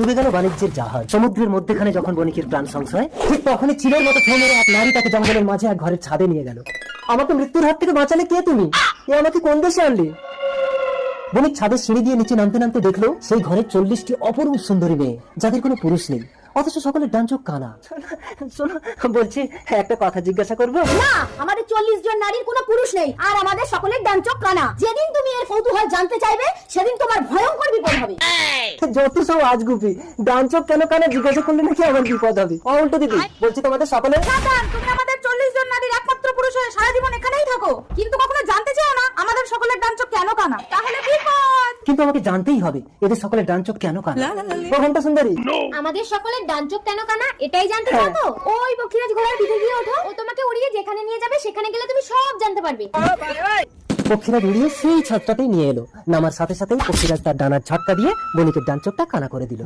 ডুবে গেল বাণিজ্যের জাহাজ। সমুদ্রের মধ্যেখানে যখন বণিকের প্রাণ সংশয়, ঠিক তখনই চিলের মতো ছেলে মেরে এক নারী তাকে জঙ্গলের মাঝে এক ঘরের ছাদে নিয়ে গেল। আমাকে মৃত্যুর হাত থেকে বাঁচালে কে তুমি? এ আমাকে কোন দেশে আনলে? বণিক ছাদের সিঁড়ি দিয়ে নিচে নামতে নামতে দেখলো সেই ঘরে 40টি অপরূপ সুন্দরী মেয়ে, যাদের কোনো পুরুষ নেই, অথচ সকলের ডান চোখ কানা। শোনো, বলছি একটা কথা জিজ্ঞাসা করবো? না, আমাদের 40 জন নারীর কোনো পুরুষ নেই, আর আমাদের সকলের ডান চোখ কানা। যেদিন তুমি এর কৌতূহল জানতে চাইবে, সেদিন তোমার ভয়ঙ্কর বিপদ হবে। যত সব আজগুবি, ডান চোখ কেন কানা জিজ্ঞাসা করলে নাকি আমার বিপদ হবে। উল্টো দিদি, বলছি তোমাদের সকলের সাবধান, তুমি আমাদের 40 জন নারীর একমাত্র পুরুষ হয়ে সারা জীবন এখানেই থাকো, কিন্তু কখনো জানতে চাও না আমাদের সকলের ডান চোখ কেন কানা। তাহলে বিপদ। কিন্তু আমাকে জানতেই হবে এদের সকলের ডান চোখ কেন কানা। ও ঘন্টা সুন্দরী, আমাদের সকলের ডান চোখ কেন কানা এটাই জানতে চাও তো? ওই পক্ষীরাজ ঘোড়ার পিঠে গিয়ে ওঠো, ও তোমাকে উড়িয়ে যেখানে নিয়ে যাবে সেখানে গেলে তুমি সব জানতে পারবে। পক্ষীরা উড়িয়ে সেই ছাদটাতেই নিয়ে এলো। নামার সাথে সাথেই পক্ষীরাজ তার ডানার ঝটকা দিয়ে বণিকের ডান চোখটা কানা করে দিল।